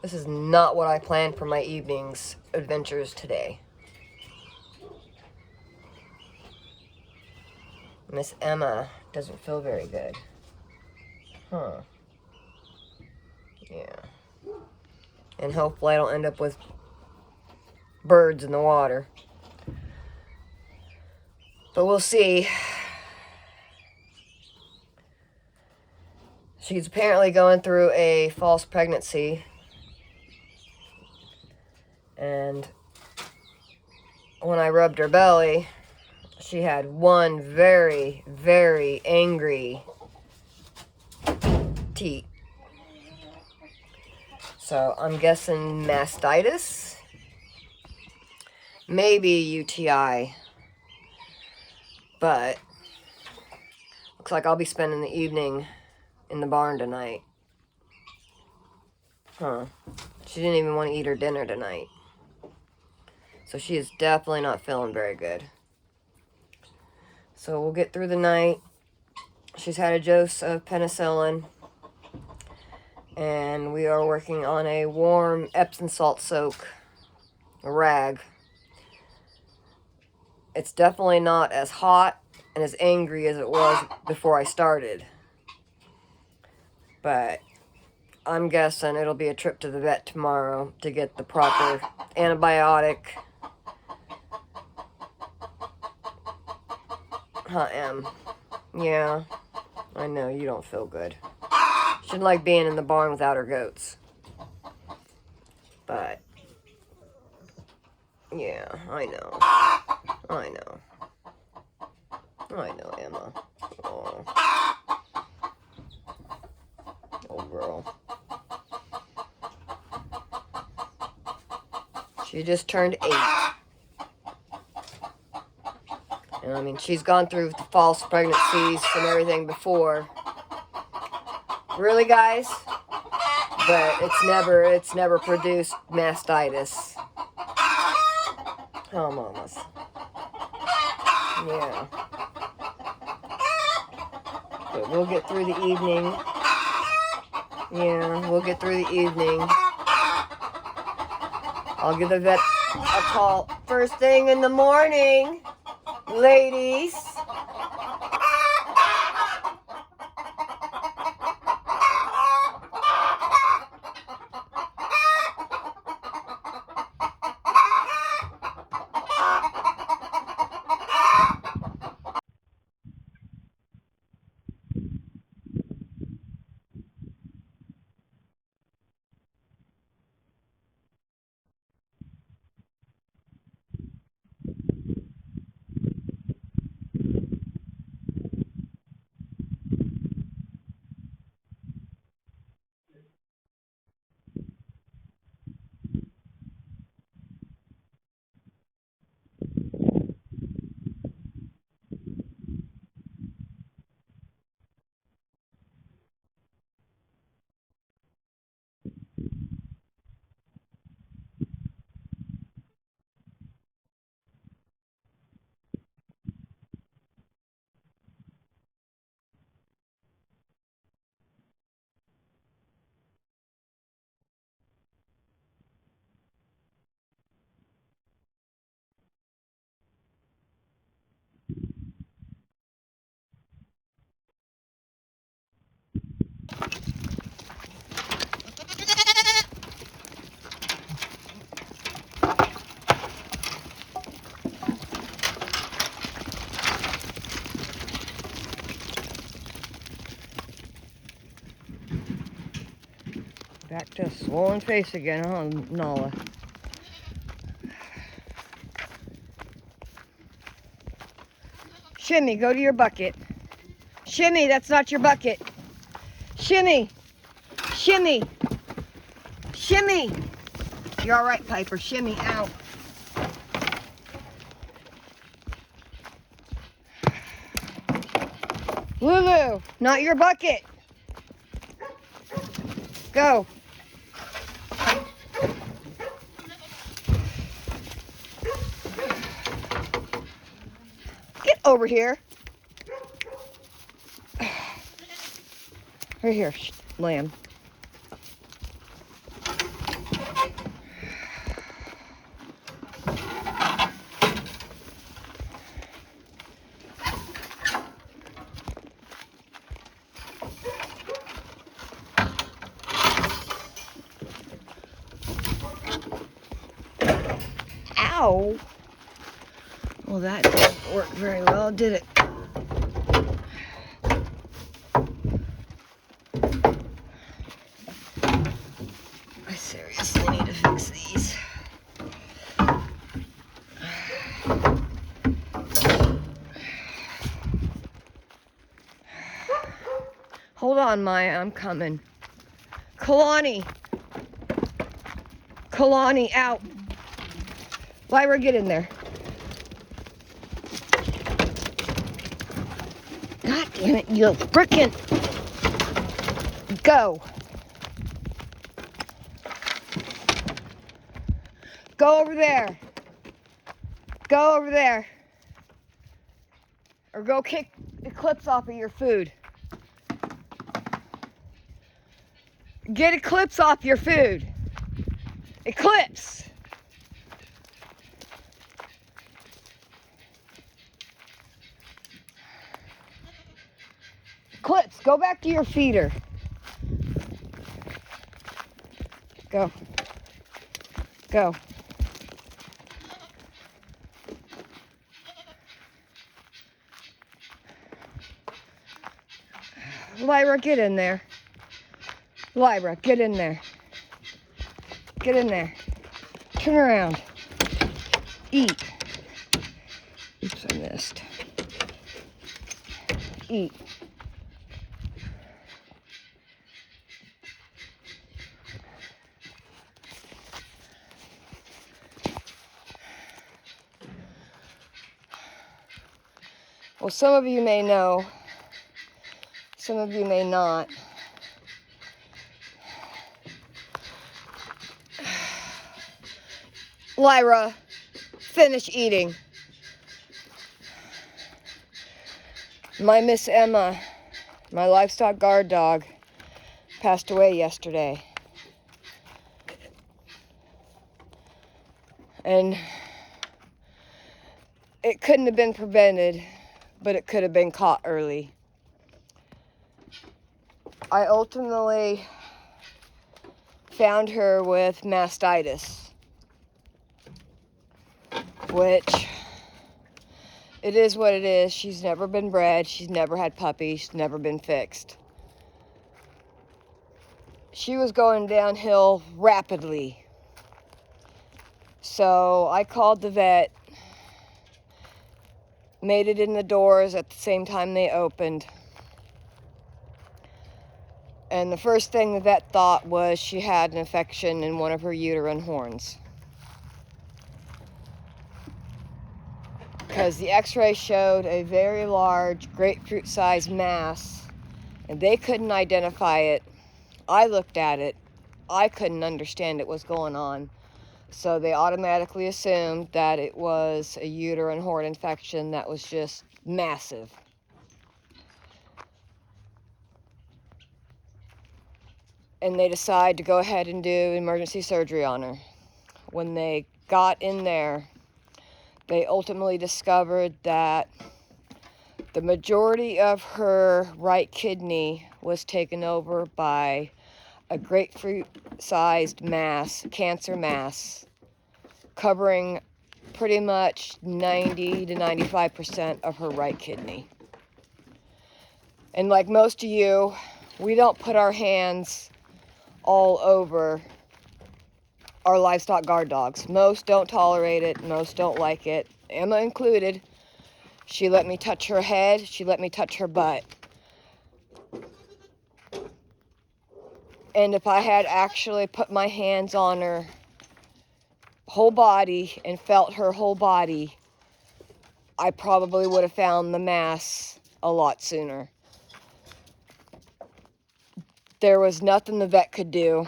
This is not what I planned for my evening's adventures today. Miss Emma doesn't feel very good. Huh. Yeah. And hopefully I don't end up with birds in the water. But we'll see. She's apparently going through a false pregnancy. And when I rubbed her belly, she had one very, very angry teat. So I'm guessing mastitis, maybe UTI, but looks like I'll be spending the evening in the barn tonight. Huh. She didn't even want to eat her dinner tonight. So she is definitely not feeling very good. So we'll get through the night. She's had a dose of penicillin. And we are working on a warm Epsom salt soak, a rag. It's definitely not as hot and as angry as it was before I started. But I'm guessing it'll be a trip to the vet tomorrow to get the proper antibiotic. Huh, Em? Yeah, I know, you don't feel good. She didn't like being in the barn without her goats. But, yeah, I know. I know. I know, Emma. Oh. Oh, girl. She just turned 8. And I mean, she's gone through the false pregnancies and everything before. Really, guys? But it's never produced mastitis. Oh, mamas. Yeah. But we'll get through the evening. Yeah, we'll get through the evening. I'll give the vet a call first thing in the morning, ladies. Back to a swollen face again, huh, Nala? Shimmy, go to your bucket. Shimmy, that's not your bucket. Shimmy, shimmy, shimmy. You're all right, Piper. Shimmy out. Lulu, not your bucket. Go. Get over here. Right here, lamb. Ow! Well, that didn't work very well, did it? I seriously need to fix these. Hold on, Maya, I'm coming. Kalani! Kalani, out! Lyra, get in there. God damn it, you frickin'! Go! Go over there. Go over there. Or go kick the clips off of your food. Get Eclipse off your food. Eclipse! Eclipse, go back to your feeder. Go. Go. Lyra, get in there. Lyra, get in there. Get in there. Turn around. Eat. Oops, I missed. Eat. Well, some of you may know, some of you may not. Lyra, finish eating. My Miss Emma, my livestock guard dog, passed away yesterday. And it couldn't have been prevented, but it could have been caught early. I ultimately found her with mastitis, which it is what it is. She's never been bred. She's never had puppies. She's never been fixed. She was going downhill rapidly. So I called the vet, made it in the doors at the same time they opened. And the first thing the vet thought was she had an infection in one of her uterine horns. Because the x-ray showed a very large grapefruit-sized mass, and they couldn't identify it. I looked at it. I couldn't understand what was going on. So they automatically assumed that it was a uterine horn infection that was just massive. And they decided to go ahead and do emergency surgery on her. When they got in there, they ultimately discovered that the majority of her right kidney was taken over by a grapefruit-sized mass, cancer mass, covering pretty much 90 to 95% of her right kidney. And like most of you, we don't put our hands all over our livestock guard dogs. Most don't tolerate it. Most don't like it. Emma included. She let me touch her head. She let me touch her butt. And if I had actually put my hands on her whole body and felt her whole body, I probably would have found the mass a lot sooner. There was nothing the vet could do.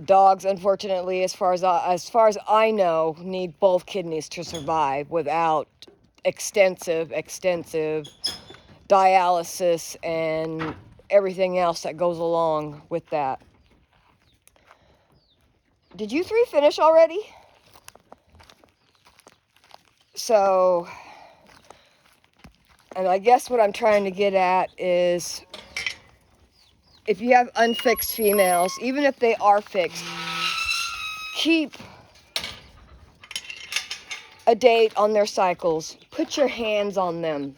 Dogs, unfortunately, as far as I know, need both kidneys to survive without extensive dialysis and everything else that goes along with that. Did you three finish already? So, and I guess what I'm trying to get at is, if you have unfixed females, even if they are fixed, keep a date on their cycles. Put your hands on them.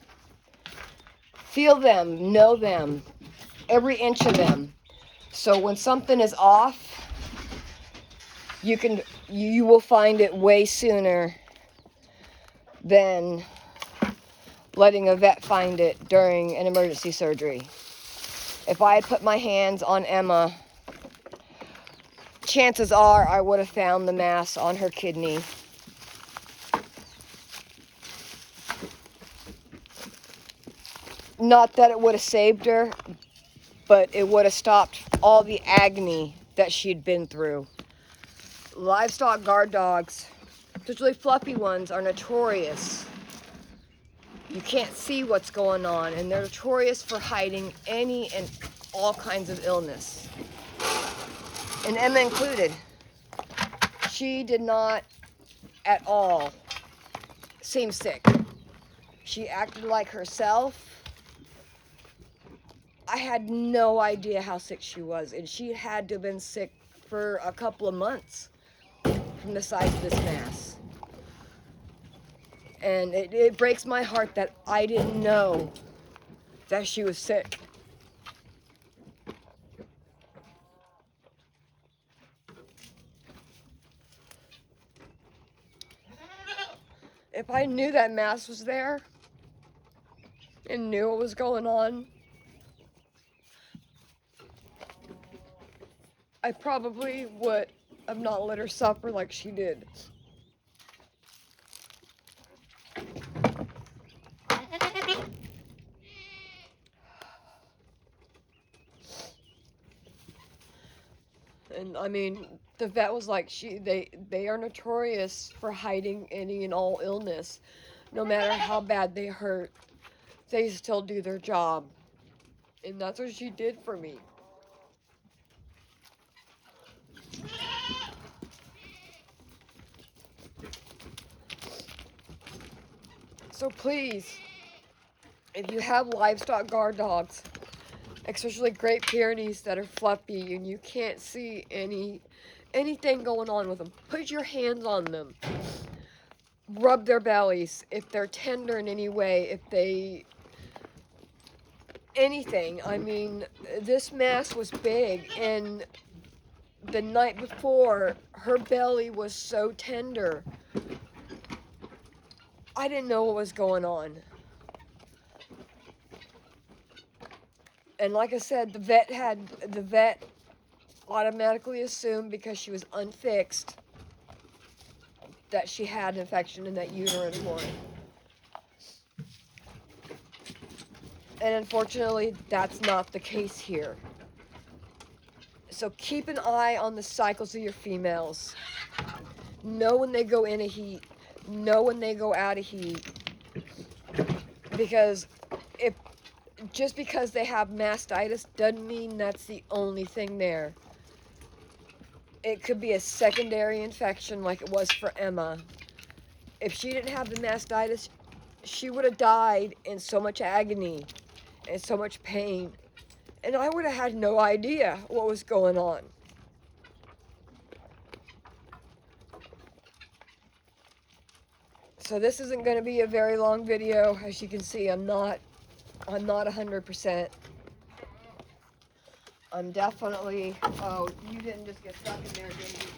Feel them, know them, every inch of them. So when something is off, you will find it way sooner than letting a vet find it during an emergency surgery. If I had put my hands on Emma, chances are I would have found the mass on her kidney. Not that it would have saved her, but it would have stopped all the agony that she'd been through. Livestock guard dogs, particularly fluffy ones, are notorious. You can't see what's going on, and they're notorious for hiding any and all kinds of illness. And Emma included. She did not at all seem sick. She acted like herself. I had no idea how sick she was, and she had to have been sick for a couple of months from the size of this mass. And it breaks my heart that I didn't know that she was sick. If I knew that mass was there and knew what was going on, I probably would have not let her suffer like she did. And I mean, the vet was like, they are notorious for hiding any and all illness. No matter how bad they hurt, they still do their job. And that's what she did for me. So please, if you have livestock guard dogs, especially Great Pyrenees that are fluffy and you can't see anything going on with them, put your hands on them. Rub their bellies if they're tender in any way, if they... anything. I mean, this mass was big, and the night before, her belly was so tender. I didn't know what was going on. And like I said, the vet automatically assumed, because she was unfixed, that she had an infection in that uterine horn. And unfortunately, that's not the case here. So keep an eye on the cycles of your females. Know when they go in a heat. Know when they go out of heat. Because just because they have mastitis doesn't mean that's the only thing there. It could be a secondary infection like it was for Emma. If she didn't have the mastitis, she would have died in so much agony and so much pain. And I would have had no idea what was going on. So this isn't going to be a very long video. As you can see, I'm not 100%. I'm definitely... Oh, you didn't just get stuck in there, did you?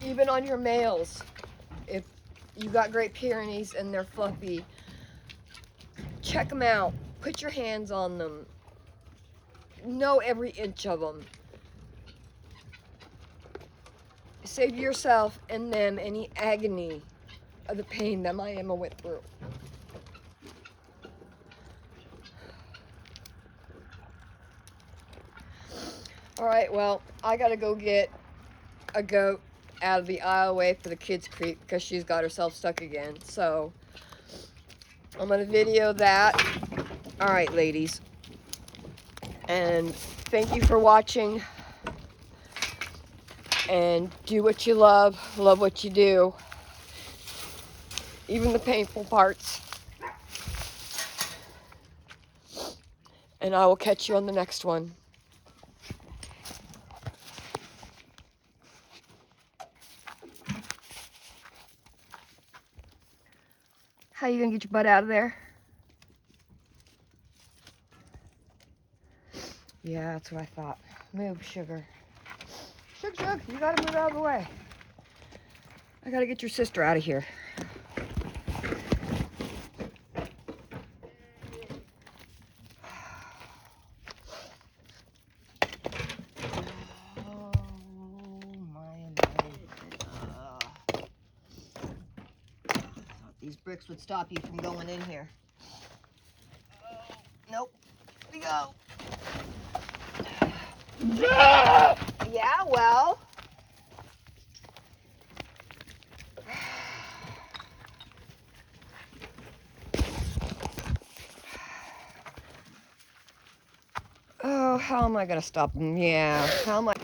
Even on your males, if you got Great Pyrenees and they're fluffy, check them out. Put your hands on them. Know every inch of them. Save yourself and them any agony of the pain that my Emma went through. Alright, well, I gotta go get a goat out of the aisleway for the kids' creek because she's got herself stuck again. So, I'm gonna video that. Alright, ladies. And thank you for watching. And do what you love what you do. even the painful parts. And I will catch you on the next one. How you gonna get your butt out of there? Yeah, that's what I thought. Move, sugar. Shug, you gotta move out of the way. I gotta get your sister out of here. Oh my. These bricks would stop you from going in here. Oh, nope. Here we go. Yeah, well. Oh, how am I gonna stop them? Yeah, how am I?